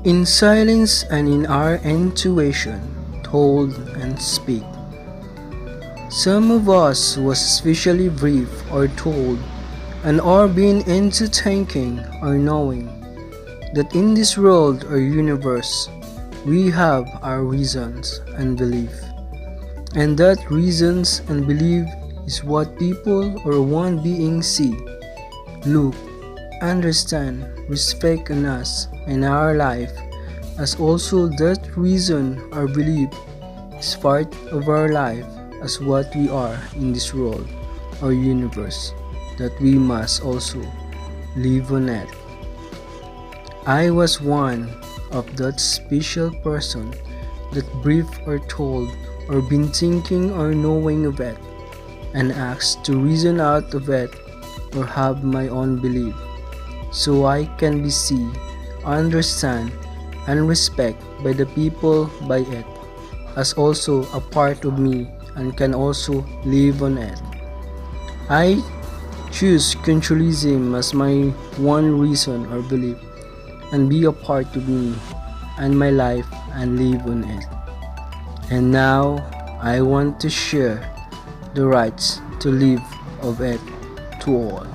In silence and in our intuition, told and speak. Some of us was especially brief or told, and are being into thinking or knowing that in this world or universe we have our reasons and belief. And that reasons and belief is what people or one being see, look, understand, respect in us and our life, as also that reason or belief is part of our life as what we are in this world or universe that we must also live on it. I was one of that special person that brief or told or been thinking or knowing of it and asked to reason out of it or have my own belief so I can be seen, understand, and respect by the people by it as also a part of me and can also live on it. I choose Kontrolerism as my one reason or belief and be a part of me and my life and live on it. And now I want to share the rights to live of it to all.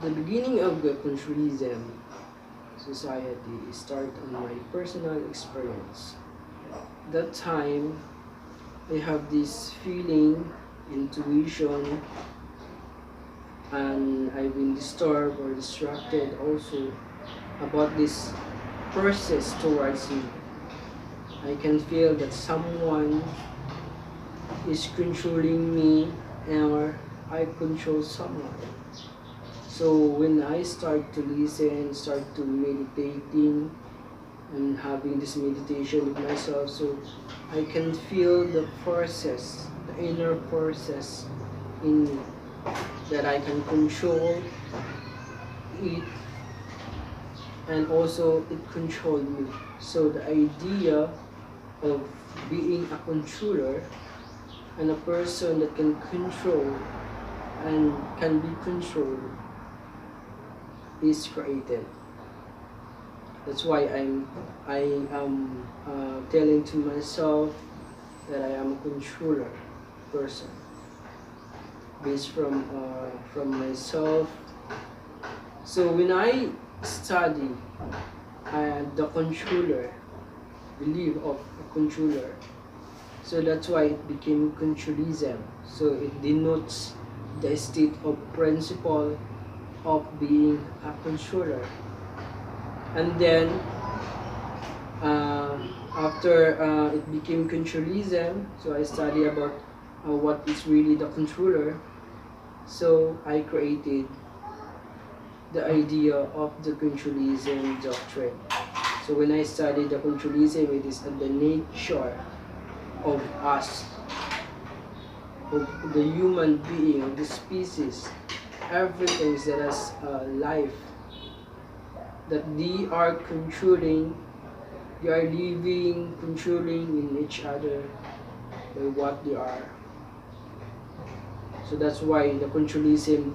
The beginning of the Kontrolerism society started on my personal experience. That time, I have this feeling, intuition, and I've been disturbed or distracted also about this process towards me. I can feel that someone is controlling me or I control someone. So when I start to listen, start to meditating and having this meditation with myself, so I can feel the forces, the inner forces in me that I can control it and also it controlled me. So the idea of being a controller and a person that can control and can be controlled is created. That's why I am telling to myself that I am a controller person based from myself. So when I study the controller, belief of a controller, so that's why it became Kontrolerism. So it denotes the state of principle of being a controller. And then after it became Kontrolerism, so I study about what is really the controller. So I created the idea of the Kontrolerism doctrine. So when I study the Kontrolerism, it is the nature of us, of the human being, of the species, everything that has life, that they are controlling, they are living, controlling in each other by what they are. So that's why the Kontrolerism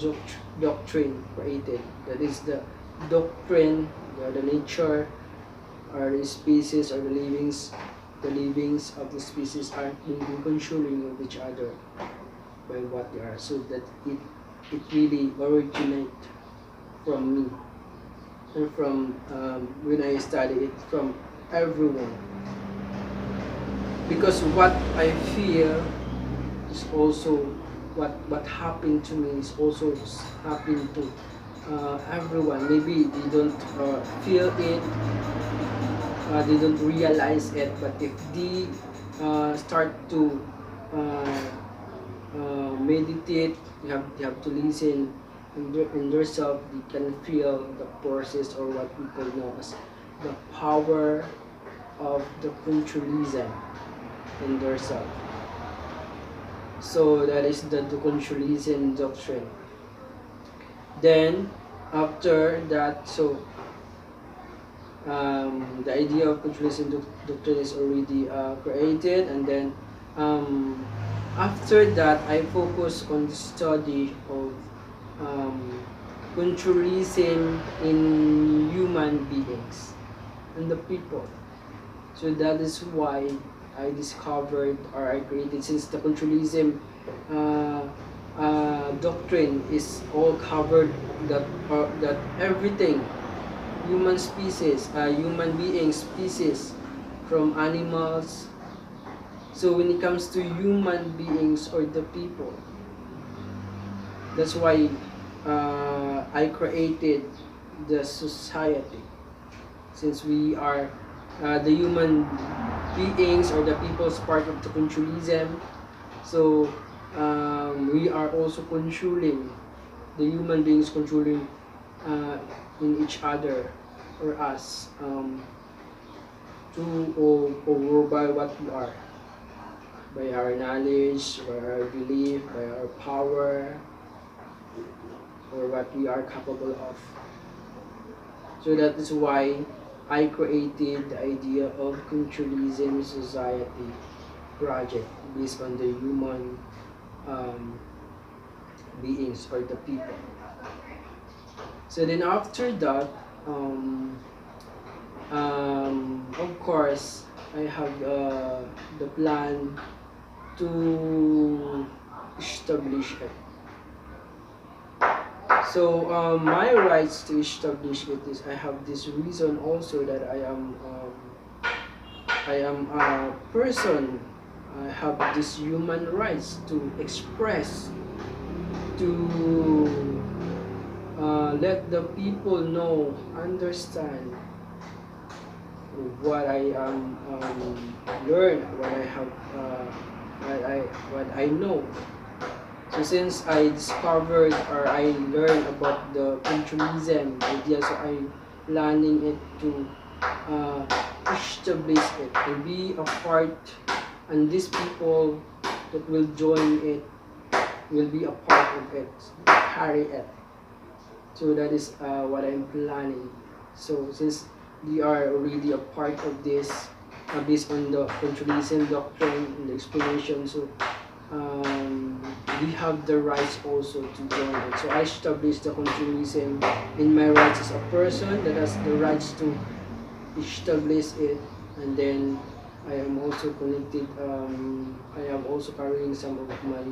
doctrine created. That is the doctrine, the nature, or the species, or the livings of the species are being controlling of each other by what they are. So that it really originates from me and from when I study it from everyone, because what I feel is also what happened to me is also happening to everyone. Maybe they don't feel it, they don't realize it, but if they start to meditate, you have to listen in themselves, they can feel the process or what people know as the power of the Kontrolerism in themselves. So that is the Kontrolerism doctrine. Then after that, so the idea of Kontrolerism doctrine is already created, and then after that I focus on the study of Kontrolerism in human beings and the people. So that is why I discovered, or I created, since the Kontrolerism doctrine is all covered, that everything, human species, human beings, species, from animals. So when it comes to human beings or the people, that's why I created the society, since we are the human beings or the people's part of the Kontrolerism. So we are also controlling, the human beings controlling in each other or us, or by what we are, by our knowledge, by our belief, by our power, or what we are capable of. So that is why I created the idea of Kontrolerism Society project based on the human beings or the people. So then after that, of course, I have the plan to establish it. So my rights to establish it is, I have this reason also that I am a person. I have this human rights to express, to let the people know, understand what I learn, what I have, what I know. So since I discovered, or I learned about the Kontrolerism idea, so I planning it to establish it and be a part, and these people that will join it will be a part of it, carry it. So that is what I'm planning. So since they are already a part of this, based on the Kontrolerism doctrine and the explanation, so we have the rights also to join it. So I established the Kontrolerism in my rights as a person that has the rights to establish it, and then I am also connected. I am also carrying some of my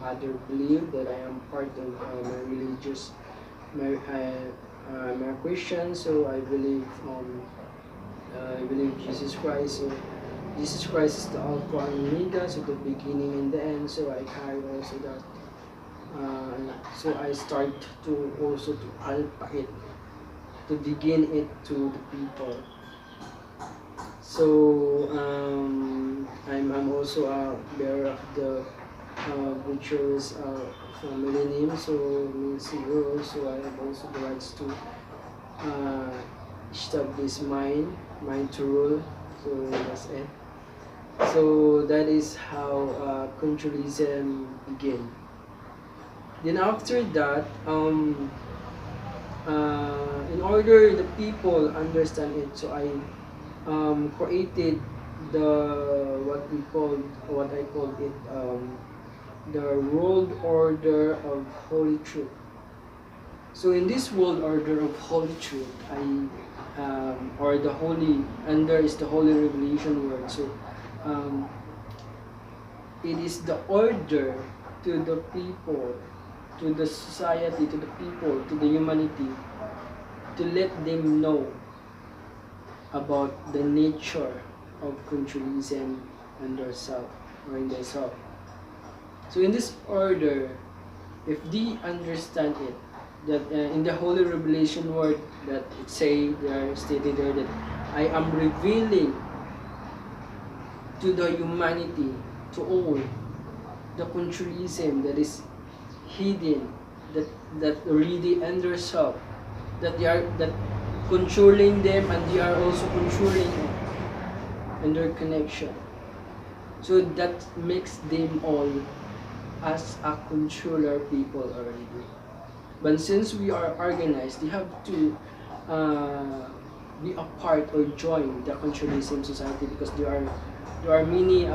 other belief that I am part of my religious, my Christian. So I believe Jesus Christ. So Jesus Christ is the Alpha and Omega, so the beginning and the end. So I carry also that. So I start to also to alpha it, to begin it to the people. So I'm also a bearer of the Butcher's family name, so means hero. So I have also the rights to establish mine to rule. So that's it. So that is how Kontrolerism began. Then after that, in order the people understand it, so I created what I called it, the world order of holy truth. So in this world order of holy truth, or the holy, and there is the holy revelation word. So it is the order to the people, to the society, to the people, to the humanity, to let them know about the nature of Kontrolerism and themselves, or in themselves. So in this order, if they understand it, that in the holy revelation word that it say there, stated there, that I am revealing to the humanity, to all, the Kontrolerism that is hidden, that really under self, that controlling them, and they are also controlling in their connection. So that makes them all as a controller people already. But since we are organized, they have to be a part or join the controlerism society, because there are many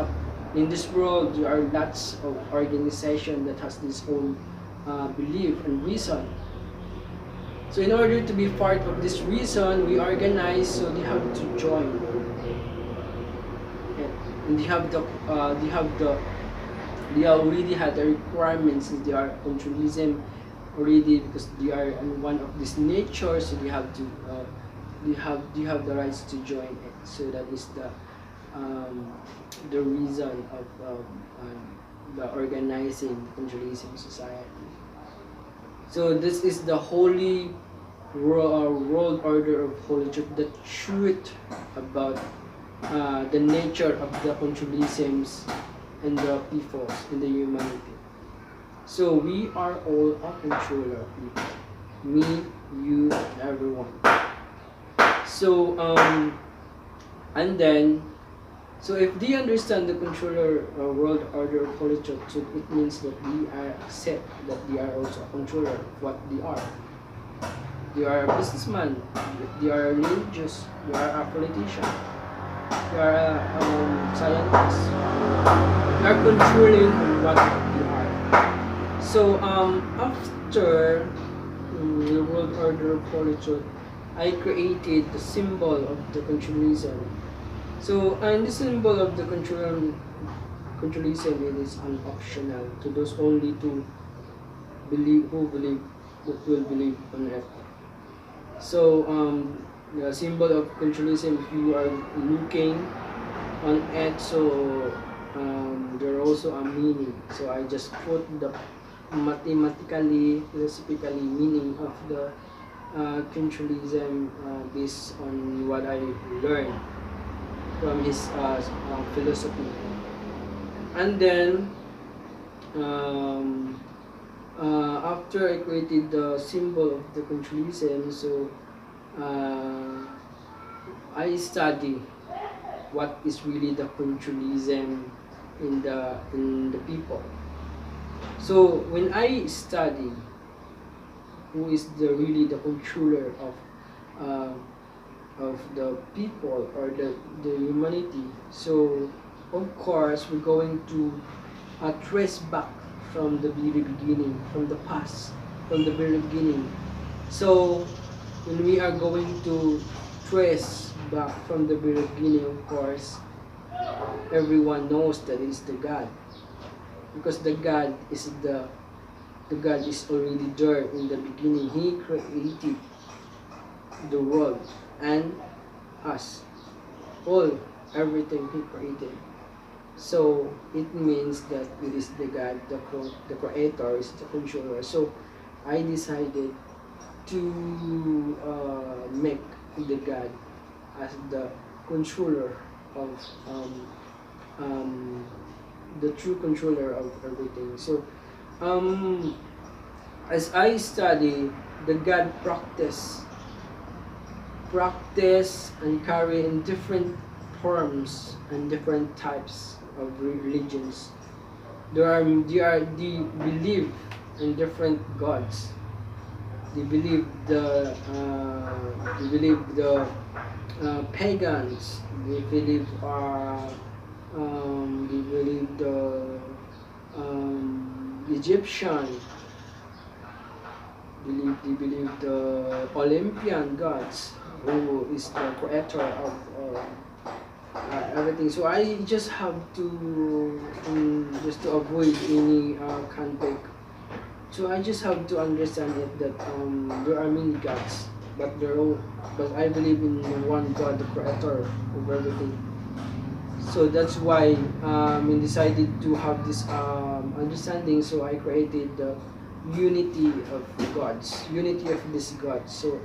in this world. There are lots of organization that has this own belief and reason. So in order to be part of this reason, we organize, so they have to join. And they already had the requirements, since they are controlism already, because they are in one of this nature, so they have to they have the rights to join it. So that is the reason of the organizing controlism society. So this is the holy world order of Holy Truth, the truth about the nature of the controlisms and the peoples in the humanity. So we are all a controller people. Me, you, everyone. So and then, so if they understand the controller world order of Holy Truth, so it means that we are accept that they are also a controller of what they are. They are a businessman, they are religious, they are a politician, they are a scientist. They are controlling what they are. So after the world order of Holy Truth, I created the symbol of the controlism. So, and the symbol of the controlism, it is an optional to those only to who will believe on it. So, the symbol of controlism, if you are looking on it, so there also a meaning. So I just put the mathematically, philosophically meaning of the controlism based on what I learned from his philosophy. And then after I created the symbol of the controlism, so I study what is really the controlism in the people. So when I study who is really the controller of the people or the humanity, so of course we're going to trace back from the very beginning, from the past, from the very beginning. So when we are going to trace back from the very beginning, of course everyone knows that it's the God, because the God is already there in the beginning. He created the world and us, everything He created. So it means that it is the God, the creator is the controller. So I decided to make the God as the controller of the true controller of everything. So as I study the God practice and carry in different forms and different types of religions. They believe in different gods. They believe the pagans. They believe the Egyptian. They believe the Olympian gods, who is the creator of everything. So I just have to just to avoid any conflict. So I just have to understand it that there are many gods, but I believe in one God, the creator of everything. So that's why I decided to have this understanding. So I created the unity of gods, unity of this God. So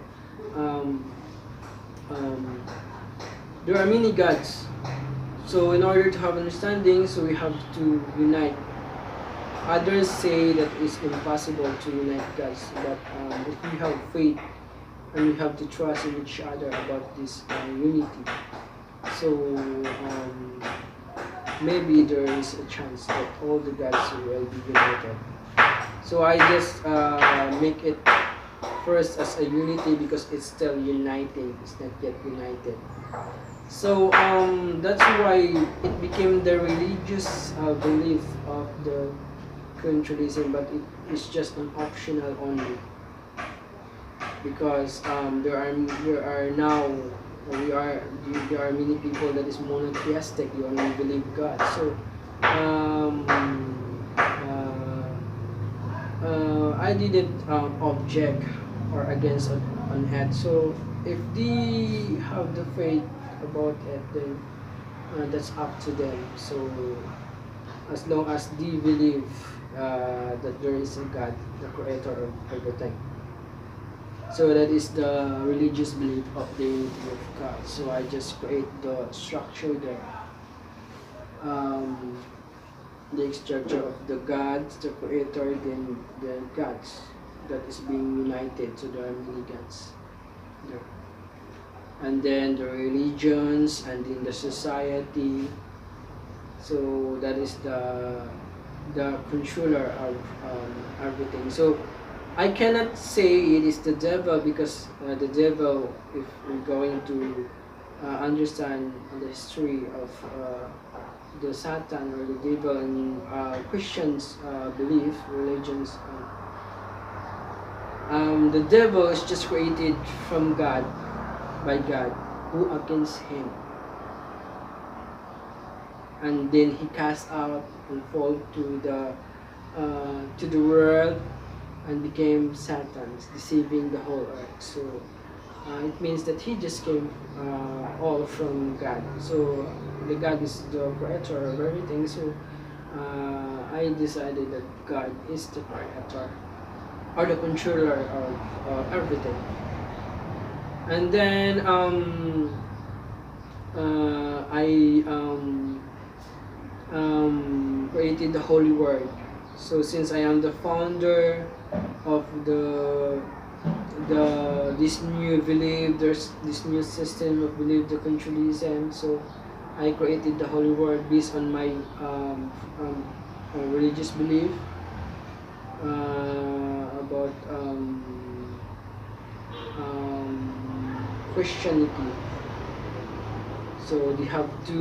there are many gods. So in order to have understanding, so we have to unite. Others say that it's impossible to unite gods, but if we have faith and we have to trust in each other about this unity. So maybe there is a chance that all the gods will be united. So I just make it first as a unity because it's still uniting, it's not yet united. So that's why it became the religious belief of the Kontrolerism, but it is just an optional only, because there are now there are many people that is monotheistic, you only believe God. So I didn't object or against on it. So if they have the faith about it, then that's up to them. So as long as they believe that there is a God, the creator of everything. So that is the religious belief of the unity of God. So I just create the structure there. The structure of the gods, the creator, then the gods that is being united. So there are many gods there. And then the religions, and then the society. So that is the controller of everything. So I cannot say it is the devil, because the devil, if we're going to understand the history of the Satan or the devil in Christians' belief, religions, the devil is just created from God, by God, who against him. And then he cast out and fall to the world and became Satan, deceiving the whole earth. So it means that he just came all from God. So the God is the creator of everything. So I decided that God is the creator or the controller of everything. And then I created the Holy Word. So since I am the founder of this new belief, there's this new system of belief, the Kontrolerism. So I created the Holy Word based on my religious belief about Christianity. So they have to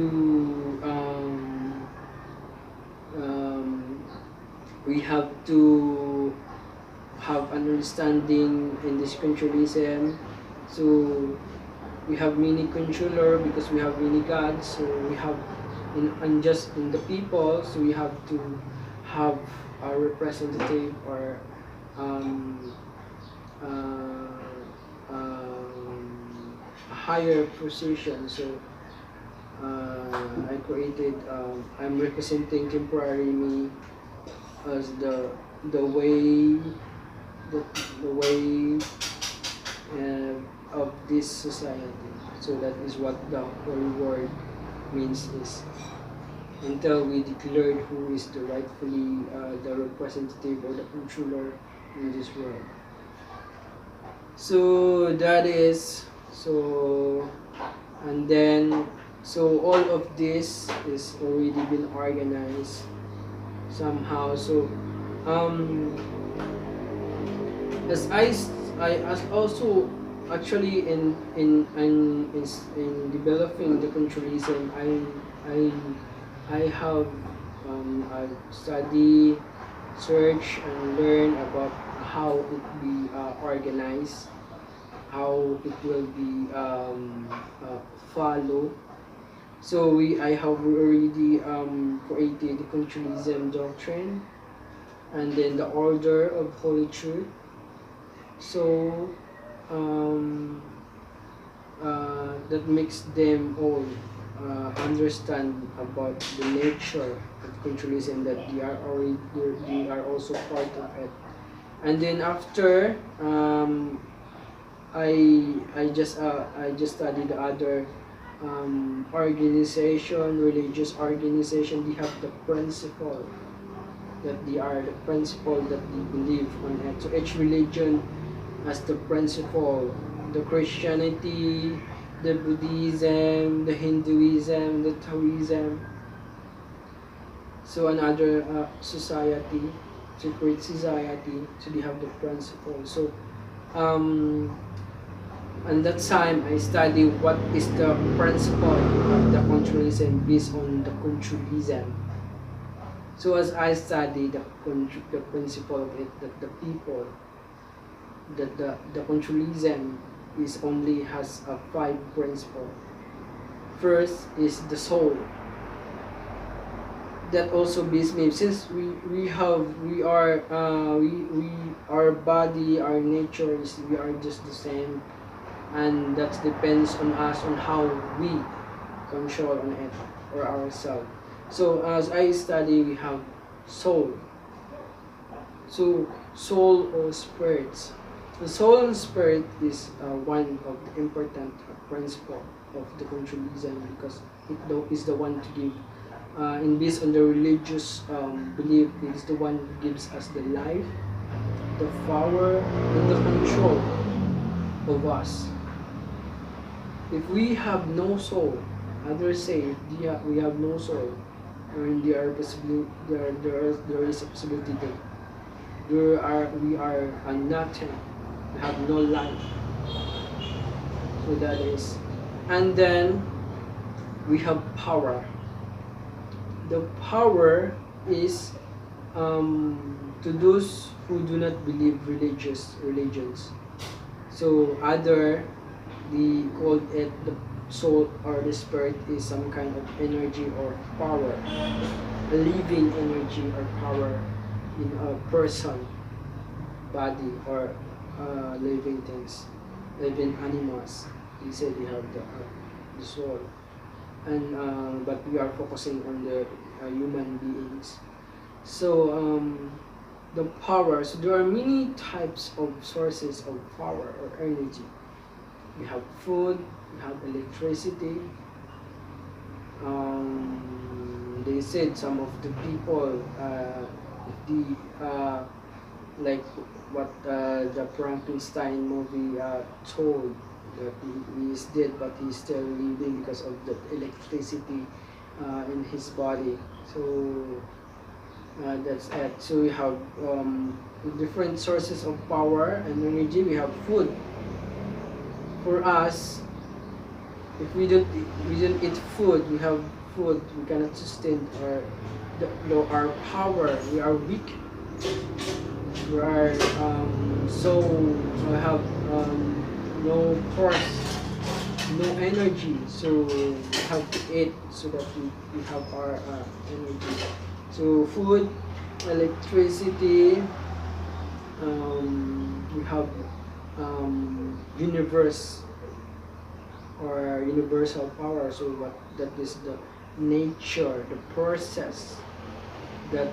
we have to have an understanding in this Kontrolerism. So we have many controller because we have many gods. So we have just in the people. So we have to have a representative or a higher position. So I created. I'm representing temporary me as the way of this society. So that is what the Holy Word means, is until we declared who is the rightfully the representative or the controller in this world. So that is so, and then so all of this is already been organized somehow. So as as also actually in developing the Kontrolerism, I have I study, search, and learn about how it be organized, how it will be follow. So I have already created the Kontrolerism doctrine, and then the order of Holy Truth. So that makes them all understand about the nature of Kontrolerism, that they are also part of it. And then after I just studied the other organization, religious organization. They have the principle that they are the principle that they believe on it. So each religion has the principle the Christianity, the Buddhism, the Hinduism, the Taoism. So another society, secret society, so they have the principle. So and that time I study what is the principle of the controlism based on the controlism. So as I study the principle of it, that the people, that the controlism is only has a 5 principle. First is the soul. That also based me, since we are our body, our nature is, we are just the same, and that depends on us on how we control on it or ourselves. So as I study, we have soul. So soul or spirits. The soul and spirit is one of the important principle of the controlism, because it is the one to give, and based on the religious belief, it is the one who gives us the life, the power, and the control of us. If we have no soul, others say we have no soul, and there is a possibility that we are nothing, we have no life. So that is, and then we have power. The power is to those who do not believe religions. So they call it the soul or the spirit is some kind of energy or power, a living energy or power in a person, body, or living things, living animals. They say they have the soul, and but we are focusing on the human beings. So the power. So there are many types of sources of power or energy. We have food, we have electricity. They said some of the people, like what the Frankenstein movie told, that he is dead but he's still living because of the electricity in his body. So that's it. So we have different sources of power and energy. We have food. For us, if we don't eat food, we have food, we cannot sustain our power. We are weak. We are so we have no force, no energy. So we have to eat so that we have our energy. So food, electricity. We have universe or universal power. So that is the nature, the process that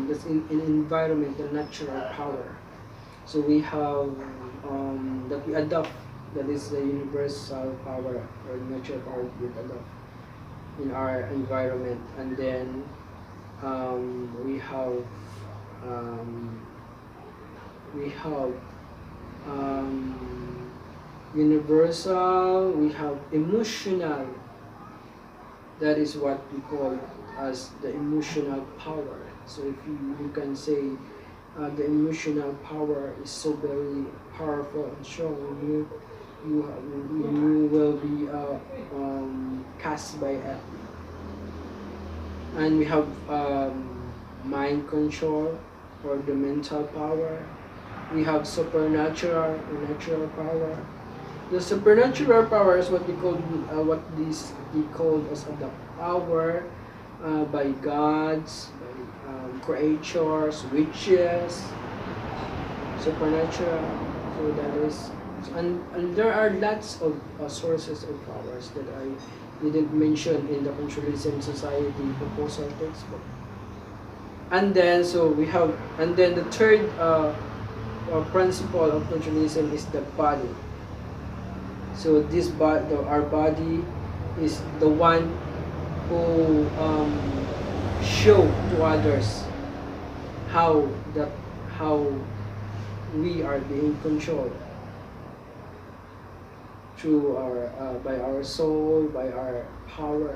that's in environment, the natural power. So we have that we adopt, that is the universal power or natural power we adopt in our environment. And then we have universal, we have emotional. That is what we call as the emotional power. So if you can say the emotional power is so very powerful and strong, you will be cast by it. And we have mind control or the mental power. We have supernatural or natural power. The supernatural power is what we call we call as the power by gods, by creatures, witches, supernatural. So that is, and there are lots of sources of powers that I didn't mention in the Kontrolerism Society proposal textbook. And then the third principle of Kontrolerism is the body. So our body is the one who show to others how we are being controlled. through our by our soul, by our power.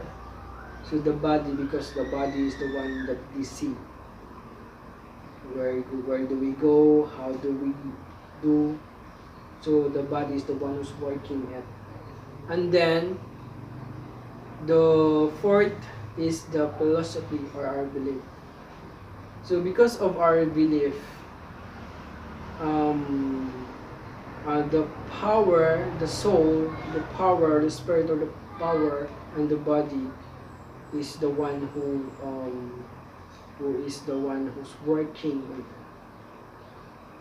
So the body, because the body is the one that we see. Where do we go? How do we do? So the body is the one who's working it. And then the fourth is the philosophy or our belief. So because of our belief, the power, the soul, the power, the spirit, or the power, and the body is the one who is the one who's working with it.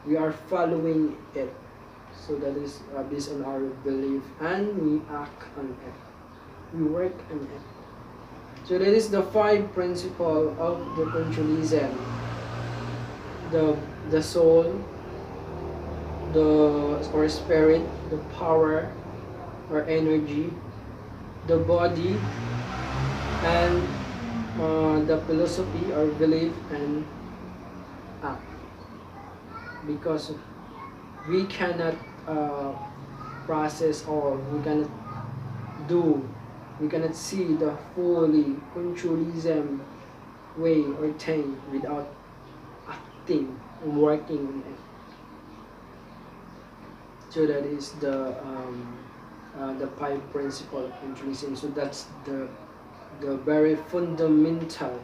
We are following it. So that is based on our belief, and we act on it. We work on it. So that is the 5 principles of the Kontrolerism. The soul, or spirit, the power or energy, the body, and the philosophy or belief, and act. Because we cannot process, or we cannot see the fully Kontrolerism way or thing without acting and working on it. So that is the 5 principles of Kontrolerism. So that's the very fundamental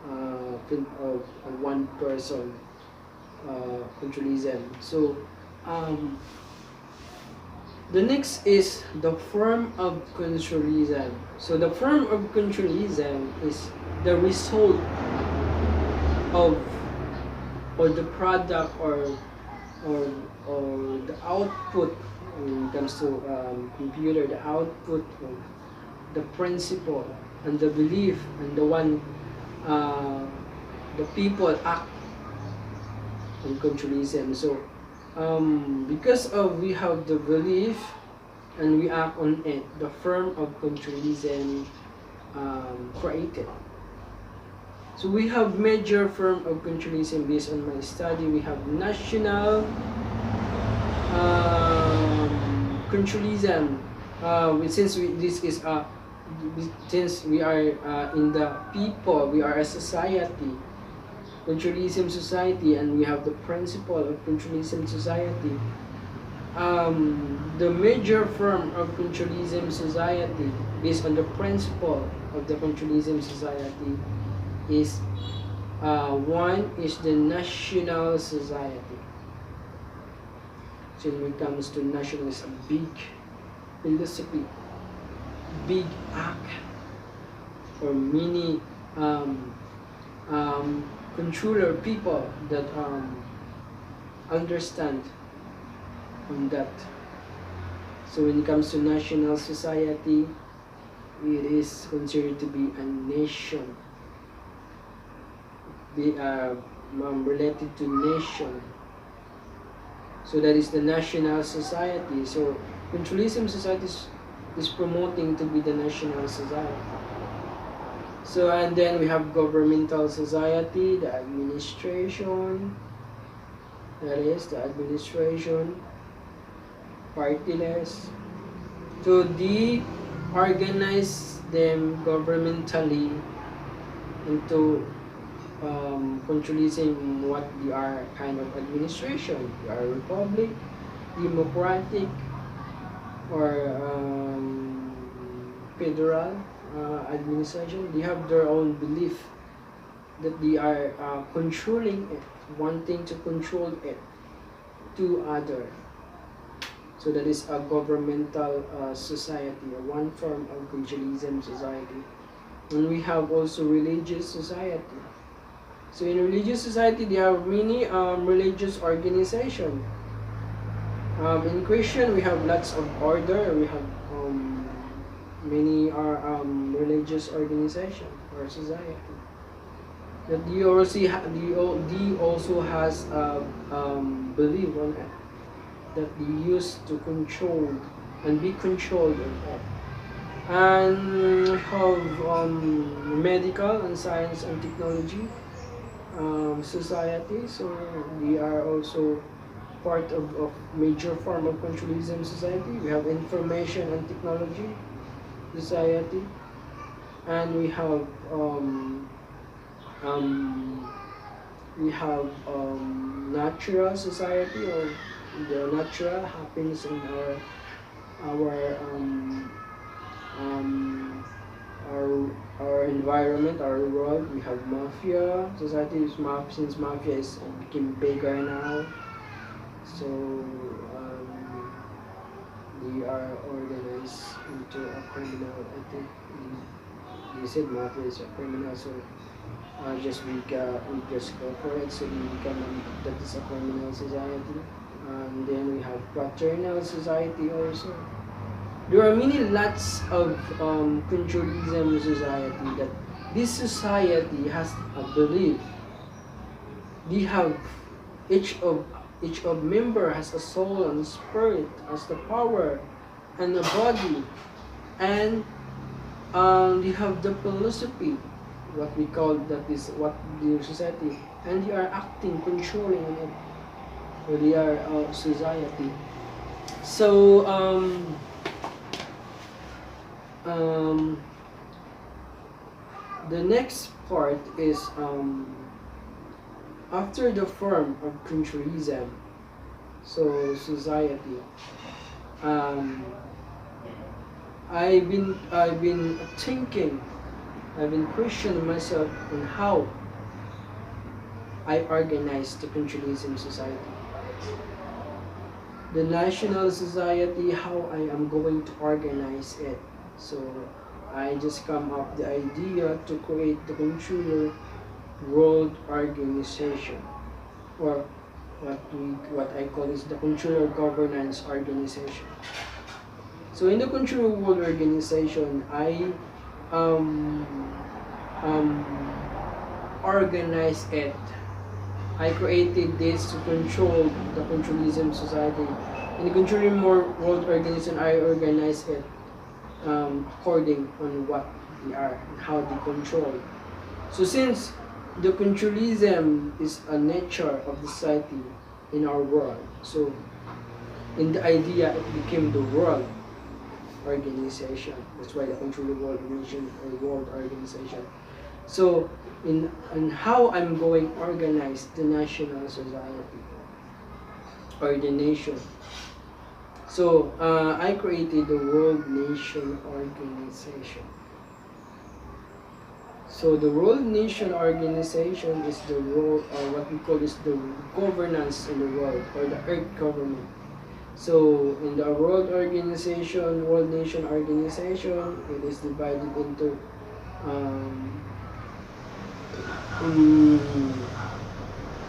of one person Kontrolerism. So the next is the form of Kontrolerism. So the form of Kontrolerism is the result of, or the product, or the output when it comes to computer, the output of the principle and the belief, and the one the people act on Kontrolerism. So because we have the belief and we act on it, the form of Kontrolerism created. So we have major form of Kontrolerism based on my study. We have national Kontrolerism. Since we are in the people, we are a society, Kontrolerism society, and we have the principle of Kontrolerism society. The major form of Kontrolerism society, based on the principle of the Kontrolerism society, is one is the national society. So when it comes to national, it's a big philosophy, big act, or many controller people that understand on that. So when it comes to national society, it is considered to be a nation, related to nation. So that is the national society. So Kontrolerism society is promoting to be the national society. So, and then we have governmental society, the administration, that is the administration, partyless. So they organize them governmentally into Kontrolerism what they are kind of administration. They are republic, democratic, or federal administration. They have their own belief that they are controlling it, wanting to control it to other. So that is a governmental society, or one form of Kontrolerism society. And we have also religious society. So in religious society, there are many religious organizations. In Christian, we have lots of order. We have many religious organizations or society. That they also has belief on it, that they used to control and be controlled on it. And we have medical and science and technology society. So they are also part of major form of controlism society. We have information and technology society, and um, we have natural society, or the natural happens in our um, our environment, our world. We have mafia society. Since mafia is became bigger now, so they are organized into a criminal. I think they said mafia is a criminal, so we just go for it. So we become that is a criminal society. And then we have fraternal society also. There are many lots of controlism society, that this society has a belief. They have each of member has a soul and spirit, has the power and a body, and they have the philosophy, what we call that is what the society, and they are acting, controlling on it, or they are society. So the next part is after the form of controlism, so society. I've been thinking, I've been questioning myself on how I organize the controlism society. The national society, how I am going to organize it. So I just come up the idea to create the controller world organization, or what I call is the controller governance organization. So in the controller world organization, I organize it. I created this to control the controlism society. In the controlling world organization, I organize it according on what they are and how they control. So since the controlism is a nature of the society in our world, so in the idea it became the world organization. That's why the controller world organization or world organization. So in how I'm going to organize the national society or the nation. So I created the World Nation Organization. So the World Nation Organization is the world, or what we call is the governance in the world, or the Earth government. So in the World Organization, World Nation Organization, it is divided into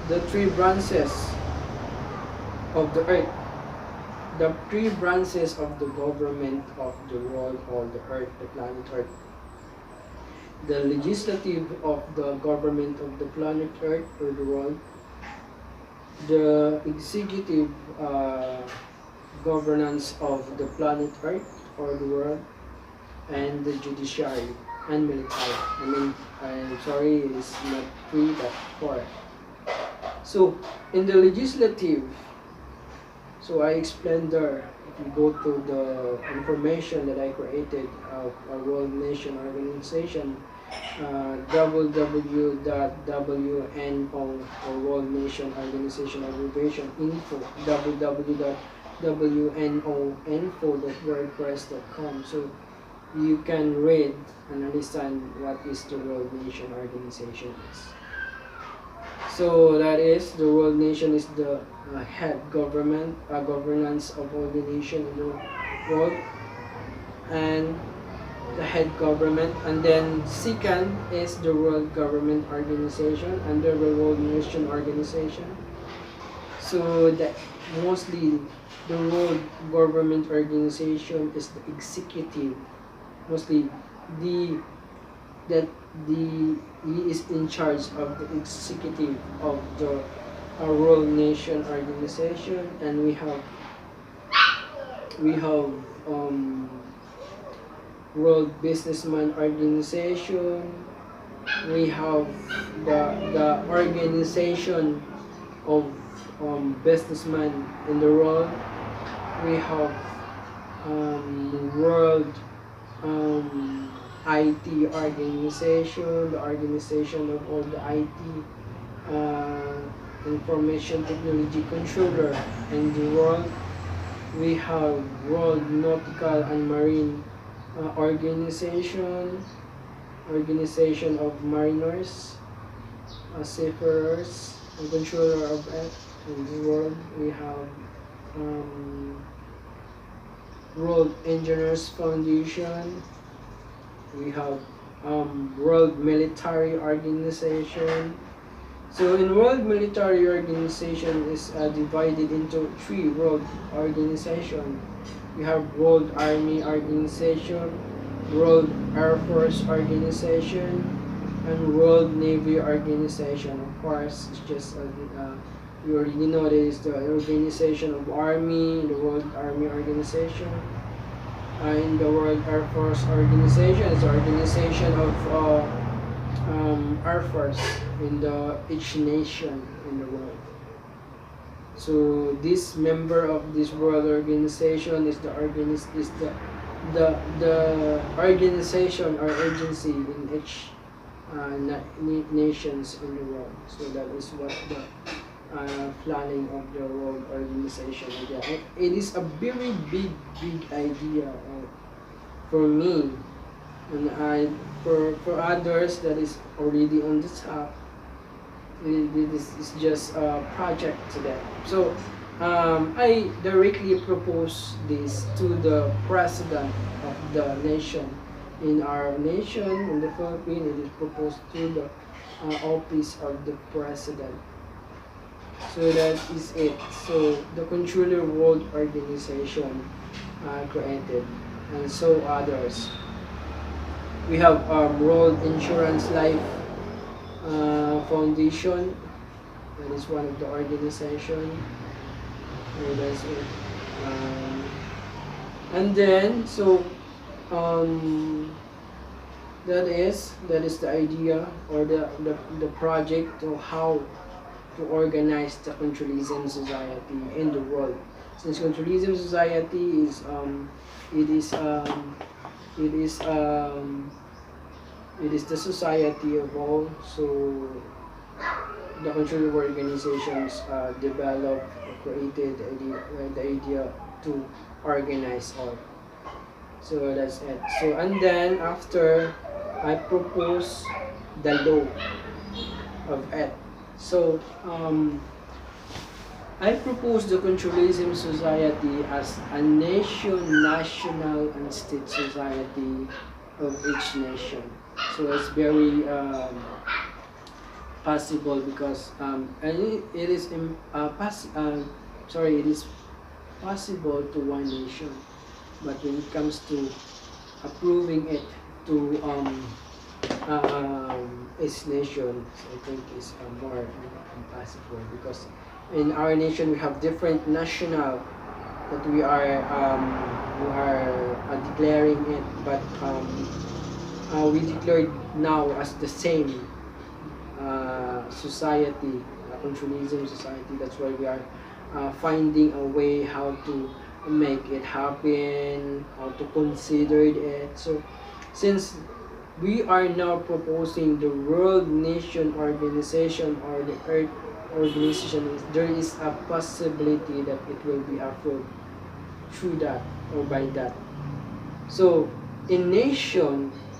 the three branches of the Earth. The three branches of the government of the world, or the Earth, the planet Earth. The legislative of the government of the planet Earth, or the world. The executive governance of the planet Earth, or the world. And the judiciary and military. I'm sorry, it's not 3 but 4. So in the legislative, so I explained there, if you go to the information that I created of a World Nation Organization, www.wno, or World Nation Organization abbreviation info, www.wnoinfo.wordpress.com. So you can read and understand what is the World Nation Organization is. So that is, the World Nation is the head government, governance of all the nation in the world, and the head government. And then second is the World Government Organization under the World Nation Organization. So that mostly the World Government Organization is the executive. Mostly he is in charge of the executive of the World Nation Organization. And we have World Businessman Organization. We have the organization of businessmen in the world. We have world IT organization, the organization of all the IT information technology controller in the world. We have World Nautical and Marine organization of mariners, seafarers, and controller of it in the world. We have um, World Engineers Foundation. We have World Military Organization. So in World Military Organization is divided into three world organization. We have World Army Organization, World Air Force Organization, and World Navy Organization. Of course, it's just you already know this, the organization of Army, the World Army Organization, in the World Air Force Organization. It's the organization of Air Force in each nation in the world. So this member of this world organization is the organization or agency in each nations in the world. So that is what the planning of the world organization again. It is a very big idea for me, and for others that is already on the top. This is just a project to them. So I directly propose this to the president of the nation. In our nation, in the Philippines, it is proposed to the office of the president. So that is it. So the Controller World Organization created, and so others. We have World Insurance Life Foundation. That is one of the organization. So that's it. And then that is the idea or the project of how to organize the Kontrolerism society in the world. Since Kontrolerism society is it is the society of all. So the controller organizations developed or created the idea to organize all. So that's it. So and then after I propose the law of it. So I propose the Kontrolerism Society as a national and state society of each nation. So it's very possible because it is it is possible to one nation, but when it comes to approving it to its nation, I think is more impossible because in our nation we have different national that we are declaring it, but we declared now as the same society, Kontrolerism society. That's why we are finding a way how to make it happen, how to consider it. So since we are now proposing the World Nation Organization or the Earth Organization, there is a possibility that it will be approved through that or by that. So in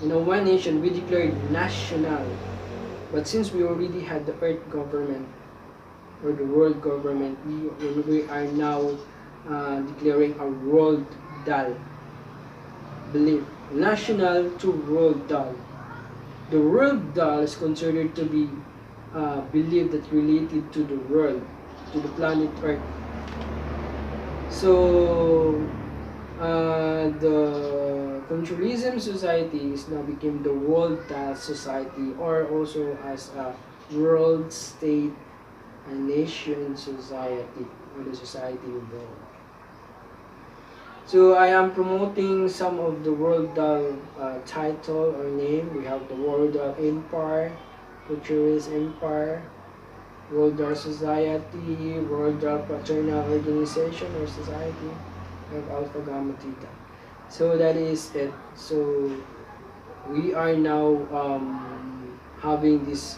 one nation we declared national, but since we already had the Earth government or the world government, we are now declaring a world DAL belief, national to world DAL. The world DAL is considered to be believed that related to the world, to the planet Earth. So the Kontrolerism society is now became the World DAL Society, or also as a World State and Nation Society, or the Society of the World. So I am promoting some of the World DAL title or name. We have the World DAL Empire, Futurist Empire, World War Society, World War Fraternal Organization or Society of Alpha Gamma Theta. So that is it. So we are now having this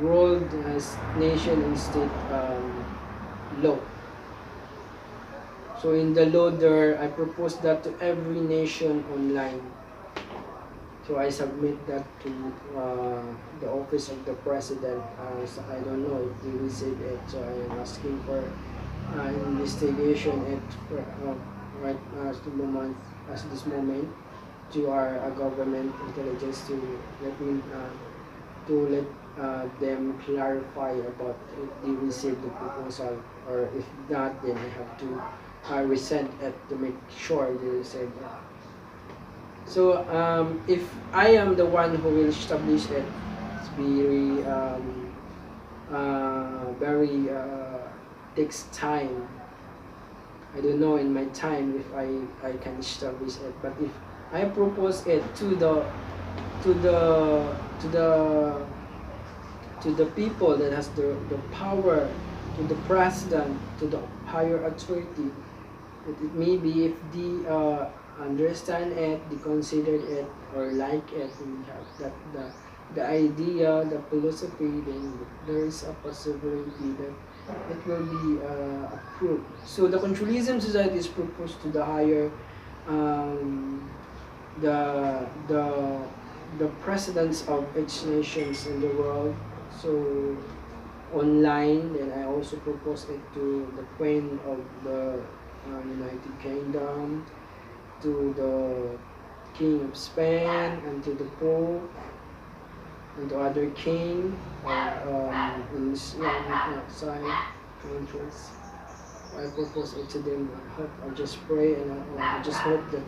world as nation and state law. So in the law there, I propose that to every nation online. So I submit that to the office of the president. So I don't know if they receive it. So I am asking for investigation it right as the moment, as this moment, to our government intelligence to let me to let them clarify about if they receive the proposal, or if not, then I have to resend it to make sure they receive it. So if I am the one who will establish it, it's very takes time. I don't know in my time if I can establish it, but if I propose it to to the to the to the people that has the power, to the president, to the higher authority, it may be if they understand it, they consider it or like it, and have that the idea, the philosophy, then there is a possibility that it will be approved. So the Kontrolerism Society is proposed to the higher um, the the the presidents of each nations in the world. So online, then I also propose it to the Queen of the United Kingdom, to the King of Spain, and to the Pope, and to other king in outside countries. I propose it to them. I just pray and I just hope that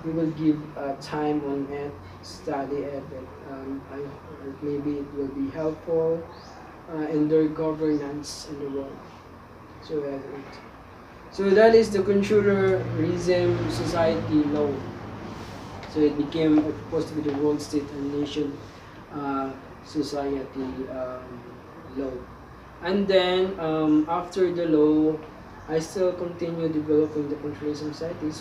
we will give time on it, study it, that maybe it will be helpful in their governance in the world. So that it. So that is the Kontrolerism Society law. So it became supposed to be the world state and nation society law. And then after the law, I still continue developing the Kontrolerism Society.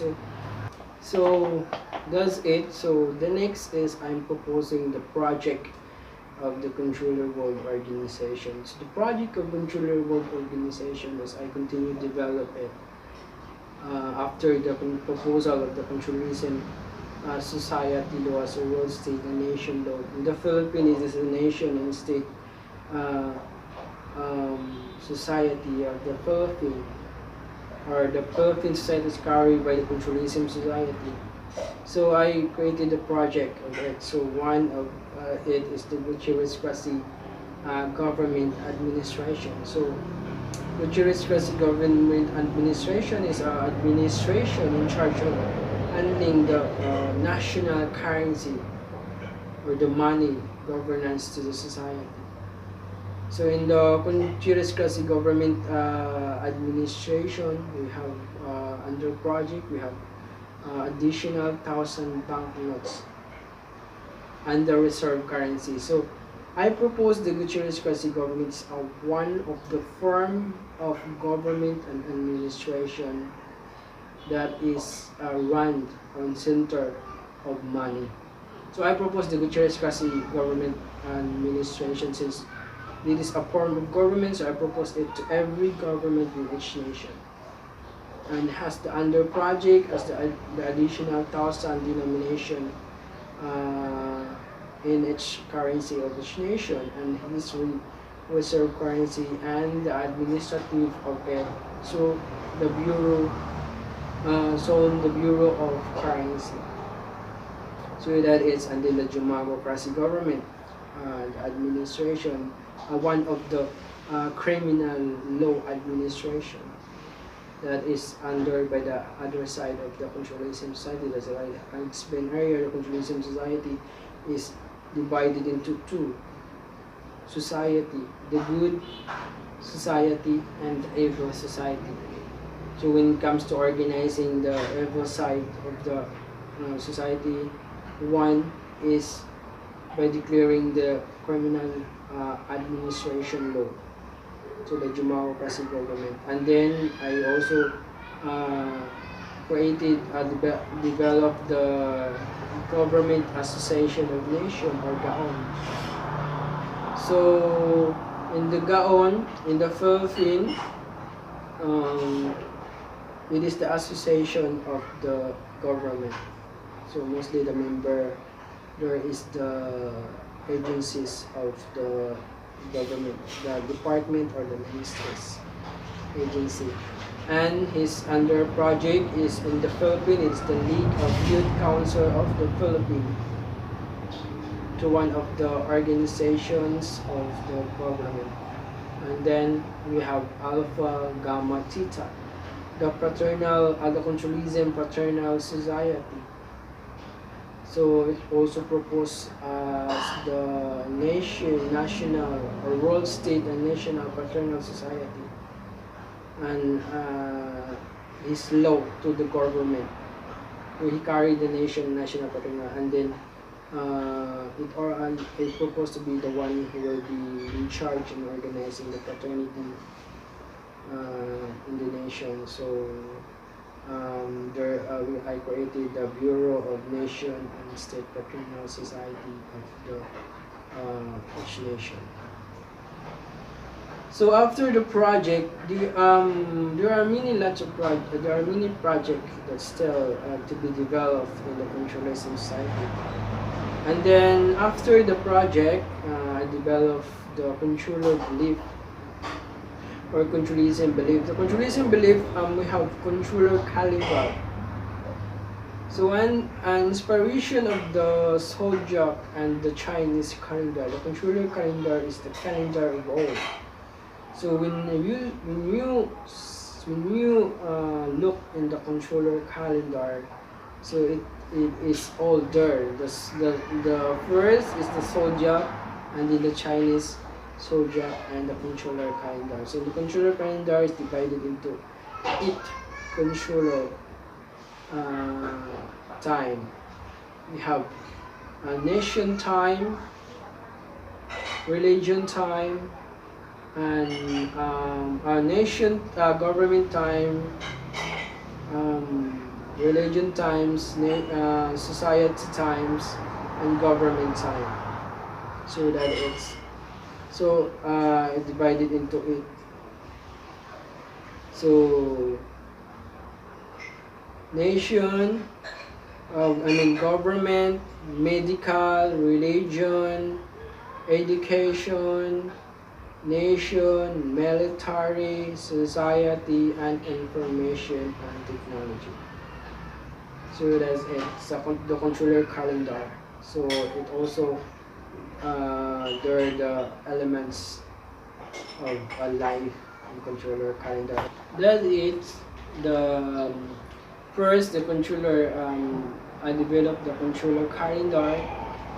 So that's it. So the next is I'm proposing the project of the Controller World Organization. So the project of Controller World Organization is I continue to develop it after the proposal of the Kontrolerism Society law as a world state and nation law. In the Philippines is a nation and state society of the Philippines, or the Philippine Society is carried by the Kontrolerism Society. So I created a project of it. So one of it is the Gutierrez government administration. So Gutierrez government administration is an administration in charge of handling the national currency or the money governance to the society. So in the Gutierrez government administration, we have under project we have additional 1,000 banknotes under reserve currency. So I propose the Gutierrez government is one of the form of government and administration that is run on center of money. So I propose the Gutierrez government administration, since it is a form of government, so I propose it to every government in each nation. And has the under project as the additional 1,000 denomination in each currency of each nation, and his reserve currency and the administrative of it. So the bureau, the bureau of currency. So that is under the democracy government administration, one of the criminal law administration that is under by the other side of the Kontrolerism Society. That's why I explained earlier, the Kontrolerism Society is divided into two society, the good society and the evil society. So when it comes to organizing the evil side of the society, one is by declaring the criminal administration law to the democracy government. And then I also uh, developed the Government Association of Nations, or GAON. So in the GAON, in the Philippines, it is the association of the government. So mostly the member there is the agencies of the government, the department or the ministers agency. And his under project is in the Philippines, it's the League of Youth Council of the Philippines, to one of the organizations of the government. And then we have Alpha Gamma Theta, the Kontrolerism Fraternal Society. So it also proposed as the national or world state and national fraternal society, and his law to the government. So he carried the national fraternal, and then it proposed to be the one who will be in charge in organizing the fraternity in the nation. So I created the Bureau of Nation and State Fraternal Society of the each nation. So after the project, there are many projects that still to be developed in the Kontrolerism society. And then after the project, I developed the controller belief, or Kontrolerism belief. The Kontrolerism belief, we have controller calendar. So an inspiration of the zodiac and the Chinese calendar. The controller calendar is the calendar of old. So when you look in the controller calendar, so it is all there. The first is the zodiac, and then the Chinese zodiac and the controller calendar. So the controller calendar is divided into 8 controller time. We have nation time, religion time, and nation government time, religion times, society times, and government time. So that it's divided into 8. So nation, government, medical, religion, education, nation, military, society, and information and technology. So that's it. The controller calendar. So it also there are the elements of a life in controller calendar. That is the first the controller. I developed the controller calendar,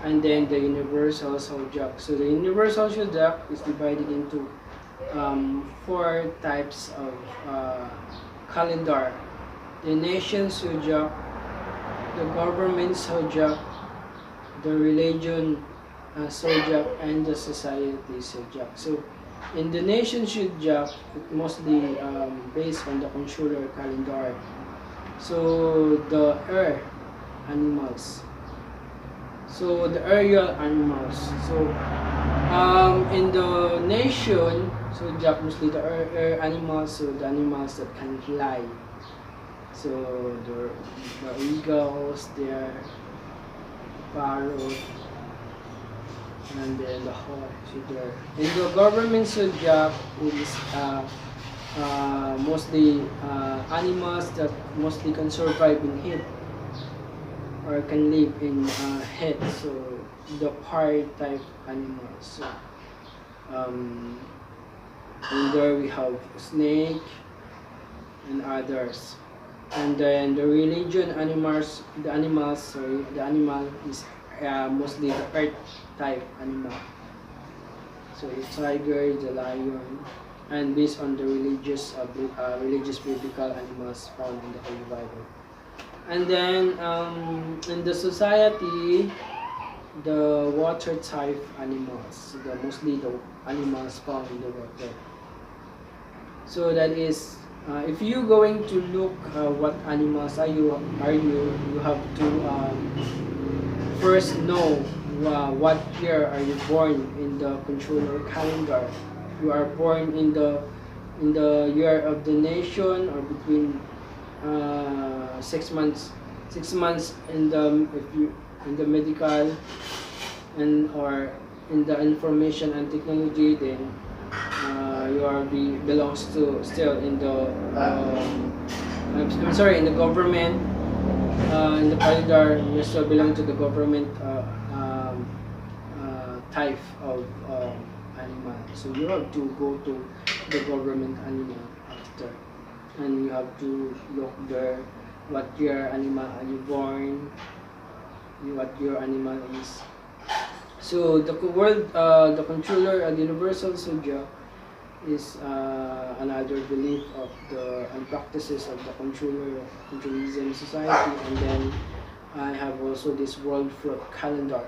and then the universal zodiac. So the universal zodiac is divided into 4 types of calendar: the nation zodiac, the government zodiac, the religion zodiac, and the society zodiac. So in the nation zodiac, it mostly based on the controller calendar. So the earth animals. So the aerial animals. So in the nation zodiac, mostly the air animals. So the animals that can fly. So the eagles, there, parrot, and then the hawk. So there. In the government zodiac, it is mostly animals that mostly can survive in heat, or can live in heat. So the parrot type animals. So, and there we have snake and others. And then the religion animals, the animal is mostly the earth type animal. So the tiger, the lion, and based on the religious biblical animals found in the Holy Bible. And then in the society, the water type animals, mostly the animals found in the water. So that is, if you going to look what animals you have to first know what year are you born in the controller calendar. You are born in the year of the nation, or between 6 months, 6 months in the, if you in the medical, and or in the information and technology, then you are belongs to still in the I'm sorry, in the government, in the calendar you still belong to the government type of animal. So you have to go to the government animal after, and you have to look there what your animal are you born, what your animal is. So the the controller and universal Sudya is another belief of the and practices of the Kontrolerism society. And then I have also this world fruit calendar.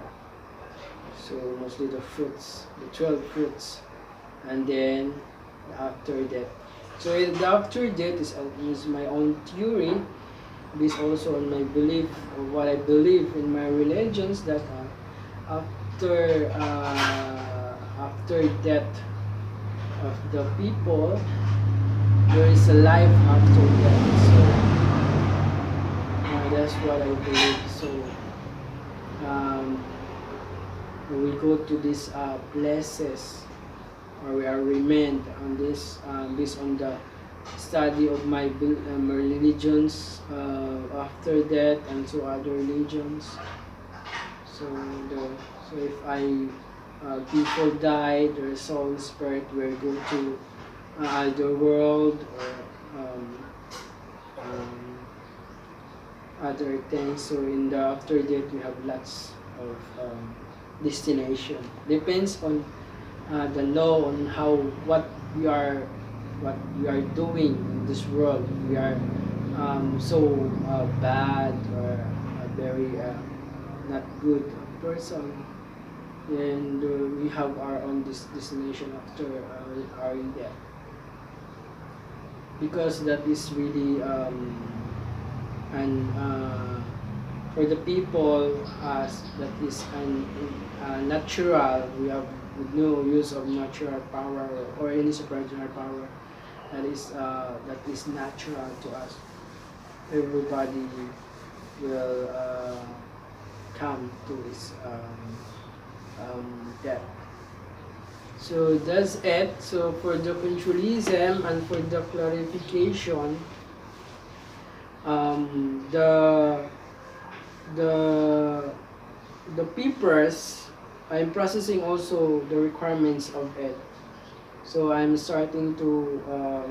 So mostly the fruits, the 12 fruits, and then after that. So the after that is my own theory, based also on my belief, or what I believe in my religions, that after death of the people, there is a life after death. So that's what I believe. So we go to these places, or we are remained on this based on the study of my religions after that, and so other religions. So if people die, their soul spirit will go to other world, or other things. So in the after that, we have lots of destination. Depends on the law, on how what we are doing in this world. We are so bad, or very not good person, and we have our own destination after our death, because that is really and for the people, as that is natural. We have no use of natural power, or any supernatural power. That is natural to us. Everybody will come to his death. So that's it. So for the controlism and for the clarification, the papers, I'm processing also the requirements of it. So I'm starting to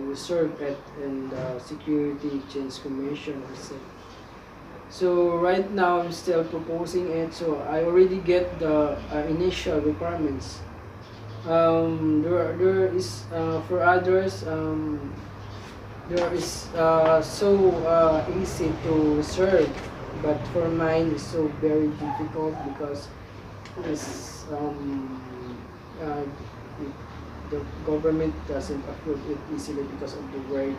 reserve it in the Security Exchange Commission, or SEC. So right now I'm still proposing it. So I already get the initial requirements. There is for others, there is so easy to reserve, but for mine it's so very difficult, because it's the government doesn't approve it easily, because of the word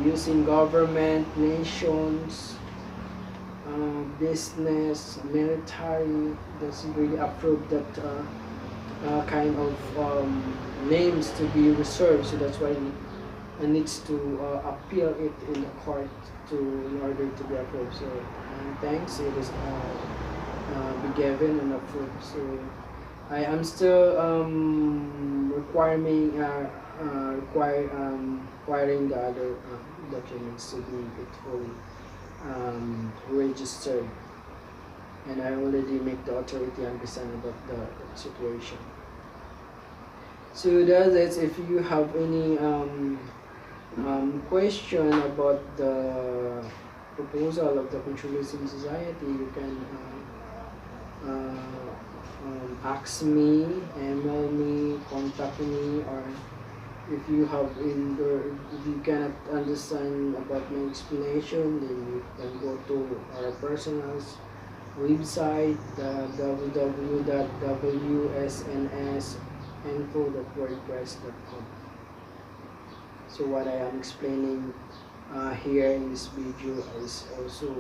using government, nations, business, military doesn't really approve that kind of names to be reserved. So that's why I needs to appeal it in the court in order to be approved. So thanks, it is be given and approved. So I am still requiring the other documents to be fully registered, and I already make the authority understand about the situation. So that's it. If you have any question about the proposal of the Kontrolerism Society, you can ask me, email me, contact me, or if you have if you cannot understand about my explanation, then you can go to our personals website, the www.wsnsinfo.wordpress.com. So what I am explaining here in this video is also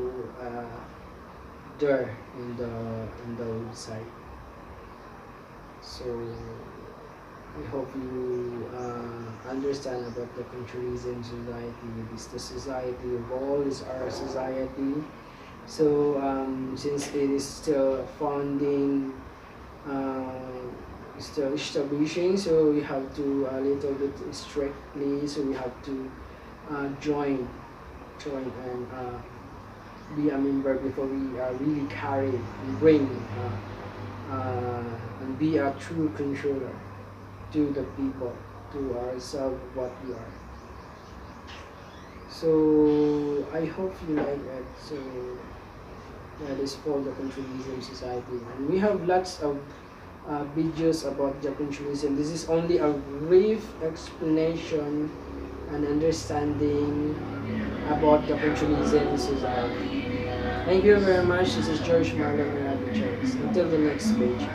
there in the website. So I hope you understand about the Kontrolerism society. This the society of all is our society. So since it is still founding, still establishing, so we have to a little bit strictly. So we have to join and be a member before we really carry and bring and be a true controller to the people, to ourselves, what we are. So I hope you like it. So that is called the Kontrolerism Society, and we have lots of videos about the Kontrolerism. This is only a brief explanation and understanding about the Kontrolerism Society. Thank you very much. This is George Marlon. Until the next page.